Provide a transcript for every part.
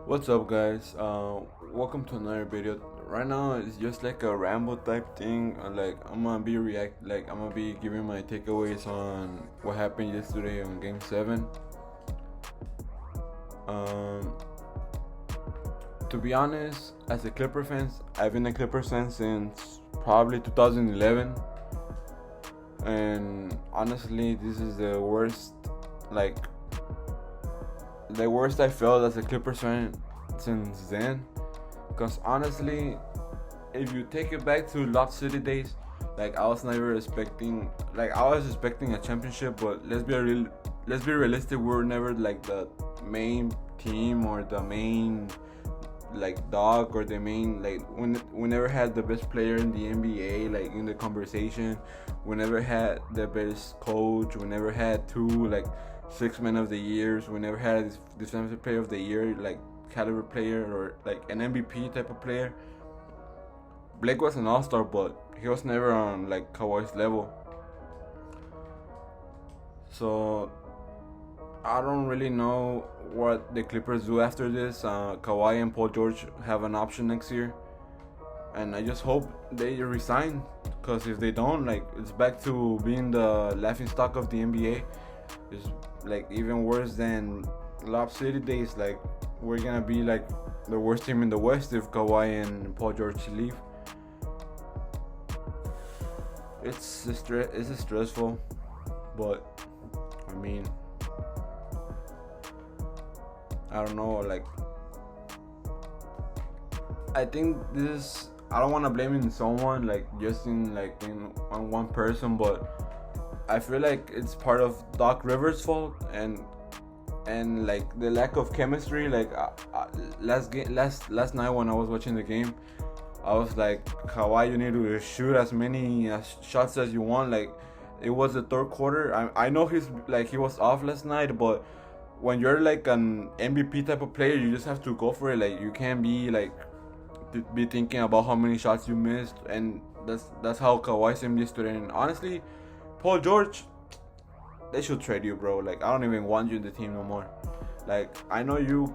What's up, guys? Welcome to another video. Right now, it's just like a ramble type thing. I'm gonna be giving my takeaways on what happened yesterday on Game 7. Um, to be honest, as a Clipper fan, I've been a Clipper fan since probably 2011, and honestly, this is like the worst I felt as a Clippers fan since then. Because honestly, if you take it back to Lock City days, I was expecting a championship, but let's be realistic. We were never like the main team or the main dog or the main we never had the best player in the NBA in the conversation. We never had the best coach. We never had two six men of the years. We never had this defensive player of the year caliber player or an MVP type of player. Blake was an all-star, but he was never on Kawhi's level. So I don't really know what the Clippers do after this. Kawhi and Paul George have an option next year, and I just hope they resign. Because if they don't, it's back to being the laughingstock of the NBA. It's even worse than Lob City days. We're gonna be the worst team in the West if Kawhi and Paul George leave. It's stressful, but I mean, I don't know. I think this. I don't want to blame it on someone, on one person, but I feel like it's part of Doc Rivers' fault and the lack of chemistry. Last night when I was watching the game, I was like, Kawhi, you need to shoot as many shots as you want. It was the third quarter. I know he was off last night, but when you're an MVP type of player, you just have to go for it. You can't be thinking about how many shots you missed, and that's how Kawhi seemed yesterday. And honestly, Paul George, they should trade you, bro. I don't even want you in the team no more. I know you're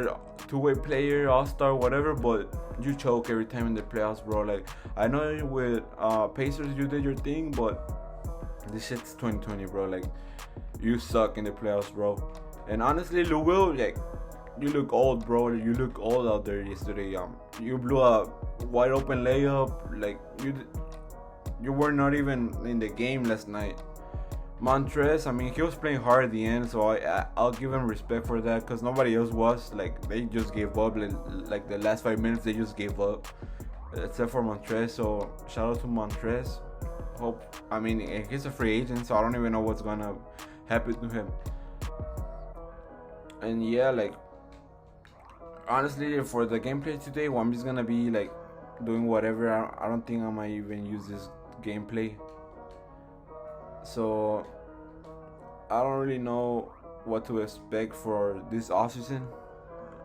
a two-way player, all-star, whatever, but you choke every time in the playoffs, bro. I know with Pacers you did your thing, but this shit's 2020, bro. You suck in the playoffs, bro. And honestly, Lou Will, you look old, bro. You look old out there yesterday. You blew a wide open layup. You were not even in the game last night. Montrez, I mean, he was playing hard at the end, so I'll give him respect for that, because nobody else was. They just gave up. The last 5 minutes, they just gave up, except for Montrez. So shout out to Montrez. He's a free agent, so I don't even know what's gonna happen to him. And yeah, honestly, for the gameplay today, I'm just gonna be doing whatever. I don't think I might even use this gameplay. So I don't really know what to expect for this offseason.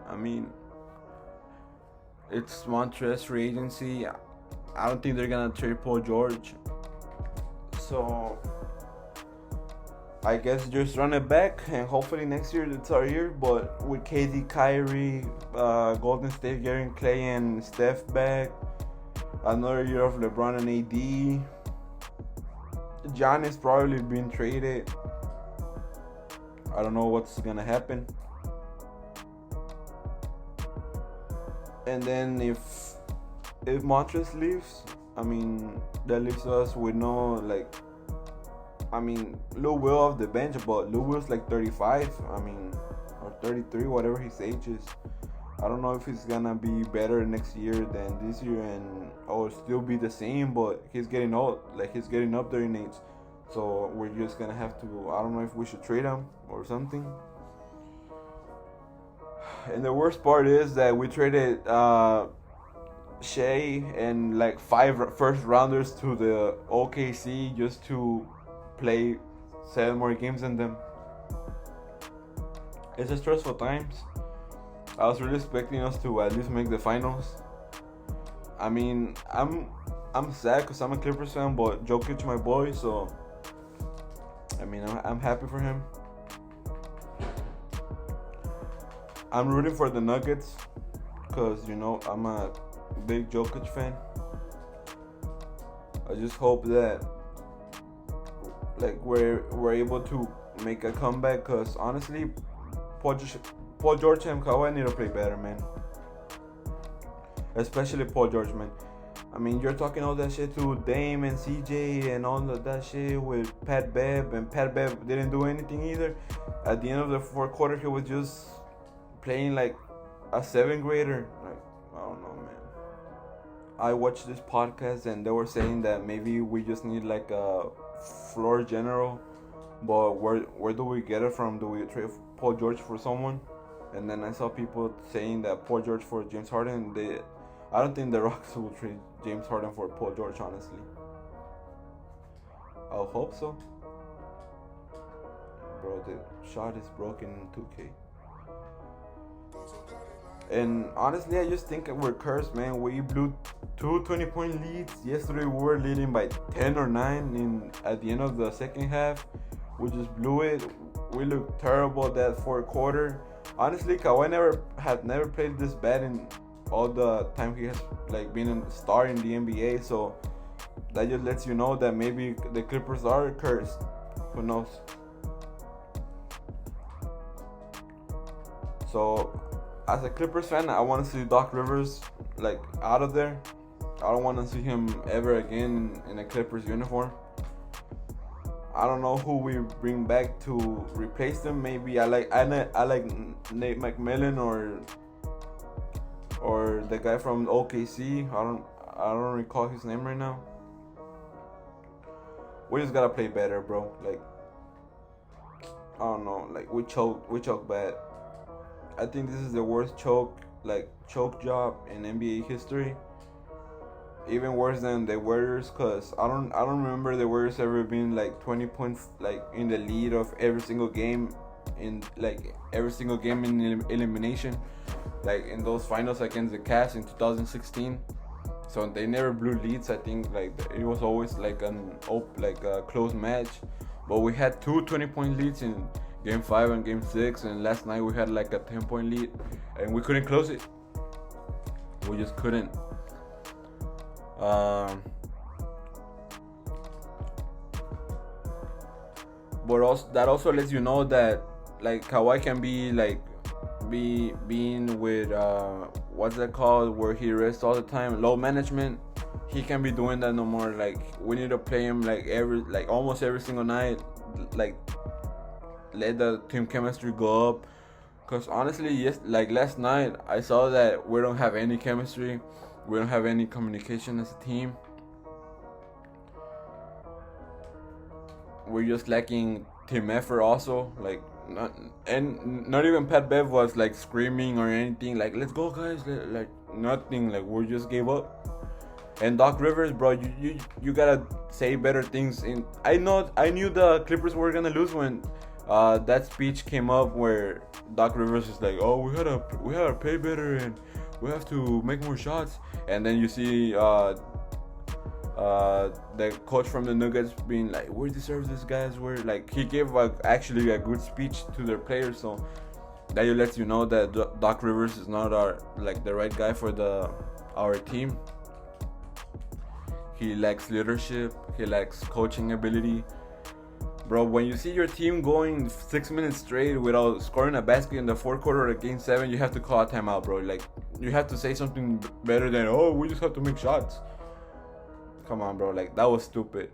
I mean, it's Montrez free agency. I don't think they're gonna trade Paul George. So I guess just run it back, and hopefully next year it's our year. But with KD, Kyrie, Golden State getting Clay and Steph back, another year of LeBron and AD. John is probably being traded. I don't know what's gonna happen. And then if Montrez leaves, that leaves us with no Lou Will off the bench, but Lou Will's 35, or 33, whatever his age is. I don't know if he's gonna be better next year than this year, or still be the same, but he's getting old. He's getting up there in age. So we're just gonna have to, I don't know if we should trade him or something. And the worst part is that we traded Shea and 5 first rounders to the OKC just to play 7 more games than them. It's a stressful times. I was really expecting us to at least make the finals. I'm sad because I'm a Clippers fan, but Jokic my boy, so I'm happy for him. I'm rooting for the Nuggets because I'm a big Jokic fan. I just hope that we're able to make a comeback because honestly, Paul George and Kawhi need to play better, man. Especially Paul George, man. I mean, you're talking all that shit to Dame and CJ and all of that shit with Pat Bev, and Pat Bev didn't do anything either. At the end of the fourth quarter, he was just playing like a seventh grader. Like, I don't know, man. I watched this podcast and they were saying that maybe we just need like a floor general, but where do we get it from? Do we trade Paul George for someone? And then I saw people saying that Paul George for James Harden. I don't think the Rockets will trade James Harden for Paul George, honestly. I'll hope so. Bro, the shot is broken in 2K. And honestly, I just think we're cursed, man. We blew two 20-point leads. Yesterday, we were leading by 10 or 9 at the end of the second half. We just blew it. We looked terrible that fourth quarter. Honestly, Kawhi had never played this bad in all the time he has been a star in the NBA. So that just lets you know that maybe the Clippers are cursed. Who knows? So as a Clippers fan, I want to see Doc Rivers out of there. I don't want to see him ever again in a Clippers uniform. I don't know who we bring back to replace them. Maybe I like Nate McMillan or the guy from OKC. I don't recall his name right now. We just gotta play better, bro. I don't know. We choke bad. I think this is the worst choke job in NBA history. Even worse than the Warriors, cause I don't remember the Warriors ever being 20 points in the lead of every single game in elimination, in those finals against the Cavs in 2016. So they never blew leads. I think it was always a close match. But we had two 20-point leads in Game 5 and Game 6, and last night we had a 10-point lead, and we couldn't close it. We just couldn't. But that also lets you know that Kawhi can be being with what's that called, where he rests all the time, load management. He can't be doing that no more. We need to play him almost every single night. Let the team chemistry go up. Cause honestly, yes, last night I saw that we don't have any chemistry. We don't have any communication as a team. We're just lacking team effort also. Not even Pat Bev was screaming or anything let's go guys, nothing. We just gave up. And Doc Rivers, bro, you gotta say better things. I knew the Clippers were gonna lose when that speech came up where Doc Rivers is oh, we gotta play better and we have to make more shots. And then you see the coach from the Nuggets being we deserve this, guys. We're he gave actually a good speech to their players. So that lets you know that Doc Rivers is not the right guy for our team. He lacks leadership. He lacks coaching ability. Bro, when you see your team going 6 minutes straight without scoring a basket in the fourth quarter of Game 7, you have to call a timeout, bro. You have to say something better than, oh, we just have to make shots. Come on, bro. That was stupid.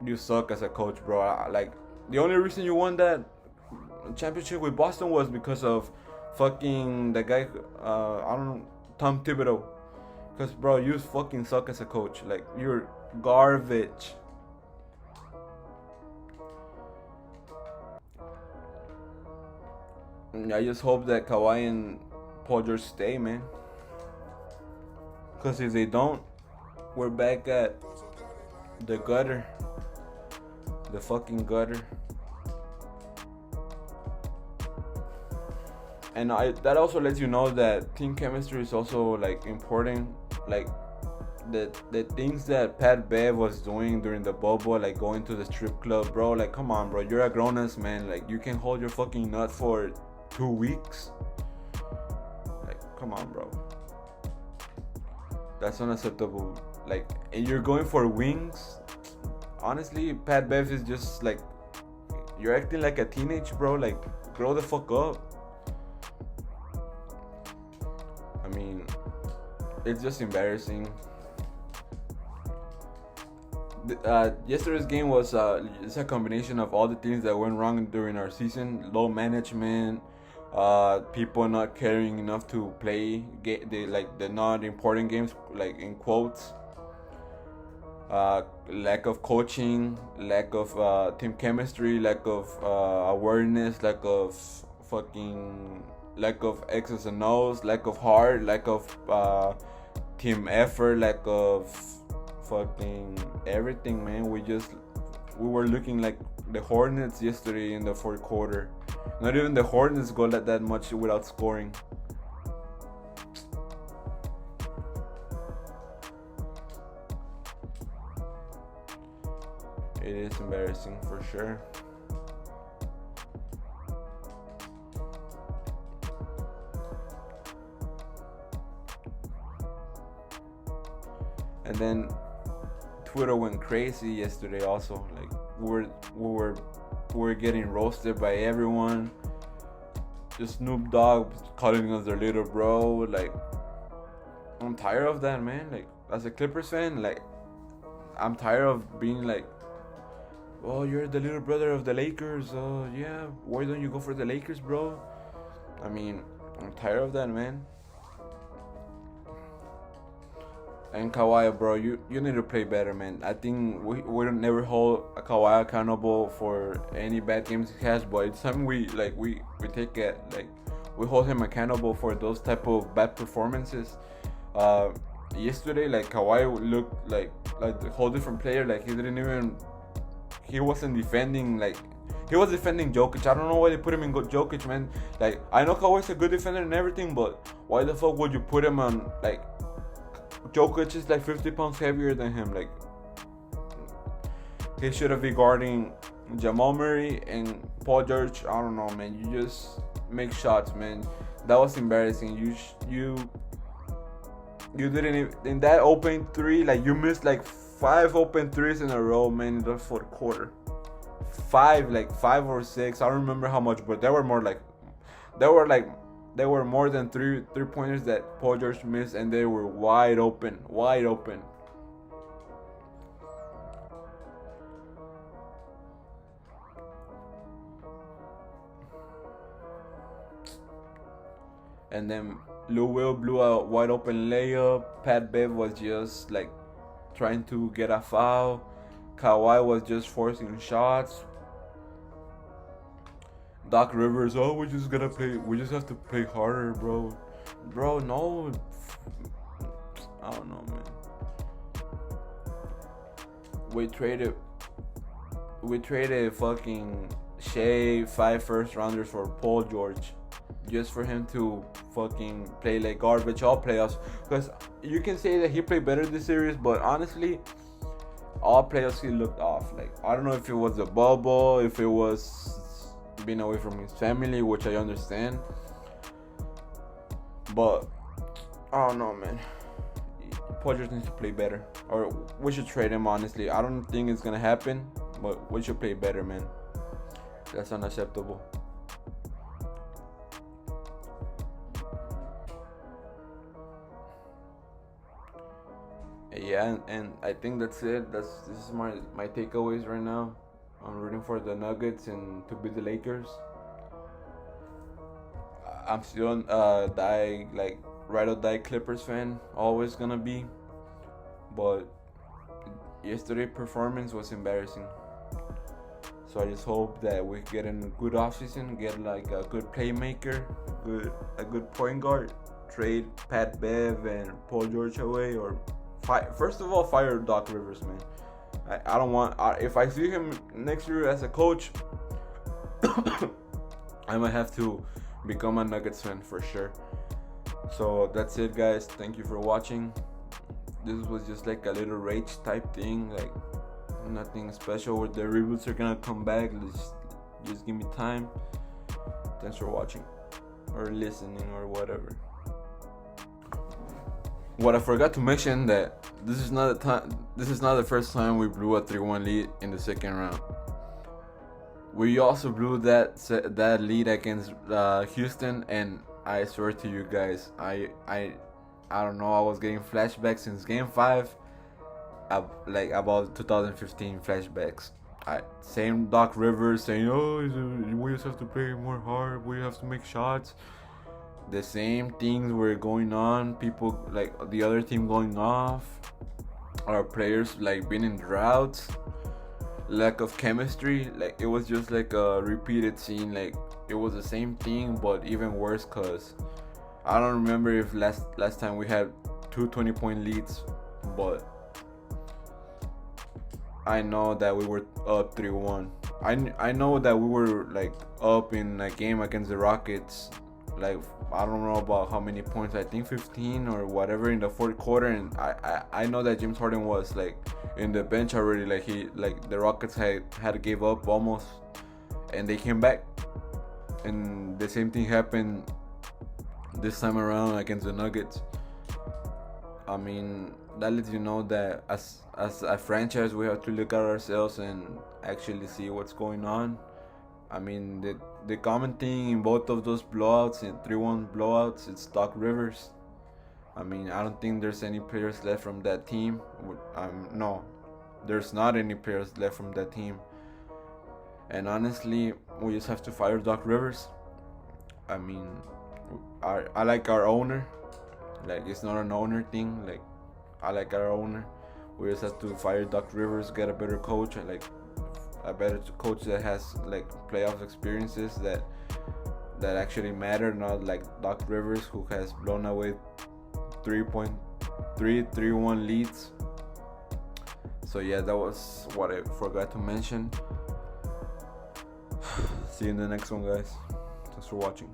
You suck as a coach, bro. The only reason you won that championship with Boston was because of fucking the guy, I don't know, Tom Thibodeau. Because, bro, you fucking suck as a coach. You're garbage. I just hope that Kawhi and Paul George stay, man. Because if they don't, we're back at the gutter. The fucking gutter. And that also lets you know that team chemistry is also important. The things that Pat Bev was doing during the bubble, going to the strip club, bro. Come on, bro. You're a grown ass man. You can hold your fucking nut for 2 weeks. Like, come on, bro. That's unacceptable. Like, and you're going for wings. Honestly, Pat Bev is just like, you're acting like a teenage, bro. Like, grow the fuck up. I mean, it's just embarrassing. Yesterday's game was it's a combination of all the things that went wrong during our season: low management, people not caring enough to play the not important games, like in quotes, lack of coaching, lack of team chemistry, lack of awareness, lack of X's and O's, lack of heart, lack of team effort, lack of fucking everything, man. We were looking like the Hornets yesterday in the fourth quarter. Not even the Hornets go that much without scoring. It is embarrassing for sure. And then Twitter went crazy yesterday also. Like, we were getting roasted by everyone. Just Snoop Dogg calling us their little bro. Like, I'm tired of that, man. Like, as a Clippers fan, like, I'm tired of being like, oh, you're the little brother of the Lakers. Oh, yeah, why don't you go for the Lakers, bro? I mean, I'm tired of that, man. And Kawhi, bro, you need to play better, man. I think we don't never hold Kawhi accountable for any bad games he has, but it's something we take it, like, we hold him accountable for those type of bad performances. Yesterday, like, Kawhi looked like a whole different player. Like, he wasn't defending, like, he was defending Jokic. I don't know why they put him in Jokic, man. Like, I know Kawhi's a good defender and everything, but why the fuck would you put him on, like, Jokic is like 50 pounds heavier than him. Like, he should have been guarding Jamal Murray and Paul George. I don't know, man. You just make shots, man. That was embarrassing. You didn't even, in that open three, like, you missed like 5 open threes in a row, man, in the fourth quarter. 5 or 6. I don't remember how much, but there were more than three pointers that Paul George missed, and they were wide open. And then Lou Will blew a wide open layup. Pat Bev was just like trying to get a foul. Kawhi was just forcing shots. Doc Rivers, oh, we just have to play harder, bro. Bro, no. I don't know, man. We traded fucking Shea 5 first rounders for Paul George, just for him to fucking play like garbage all playoffs. Because you can say that he played better this series, but honestly, all playoffs he looked off. Like, I don't know if it was the bubble, if it was being away from his family, which I understand, but I don't know, man. Paul George needs to play better, or we should trade him. Honestly, I don't think it's gonna happen, but we should play better, man. That's unacceptable. Yeah, and I think that's it. This is my takeaways right now. I'm rooting for the Nuggets and to beat the Lakers. I'm still ride or die Clippers fan, always gonna be. But yesterday's performance was embarrassing. So I just hope that we get in a good offseason, get like a good playmaker, a good point guard, trade Pat Bev and Paul George away, or first of all fire Doc Rivers, man. I don't want. If I see him next year as a coach, I might have to become a Nuggets fan for sure. So that's it, guys. Thank you for watching. This was just like a little rage type thing, like nothing special. The reboots are gonna come back. Just give me time. Thanks for watching. or listening or whatever. What I forgot to mention that this is not the first time we blew a 3-1 lead in the second round. We also blew that lead against Houston, and I swear to you guys, I don't know, I was getting flashbacks since Game 5, like about 2015 flashbacks. Same Doc Rivers saying, "Oh, we just have to play more hard. We have to make shots." The same things were going on. People like the other team going off. Our players like being in droughts. Lack of chemistry. Like it was just like a repeated scene. Like it was the same thing, but even worse. Cause I don't remember if last time we had 2 20-point leads, but I know that we were up 3-1. I know that we were like up in a game against the Rockets. Like I don't know about how many points. I think 15 or whatever in the fourth quarter. And I know that James Harden was like in the bench already. Like the Rockets had gave up almost, and they came back. And the same thing happened this time around against the Nuggets. I mean, that lets you know that as a franchise, we have to look at ourselves and actually see what's going on. I mean, the common thing in both of those blowouts, in 3-1 blowouts, it's Doc Rivers. I mean, I don't think there's any players left from that team. No, there's not any players left from that team. And honestly, we just have to fire Doc Rivers. I mean, I like our owner. Like, it's not an owner thing. Like, I like our owner. We just have to fire Doc Rivers, get a better coach, and like a better coach that has like playoff experiences that actually matter, not like Doc Rivers, who has blown away 3-1 leads. So yeah, that was what I forgot to mention. See you in the next one, guys. Thanks for watching.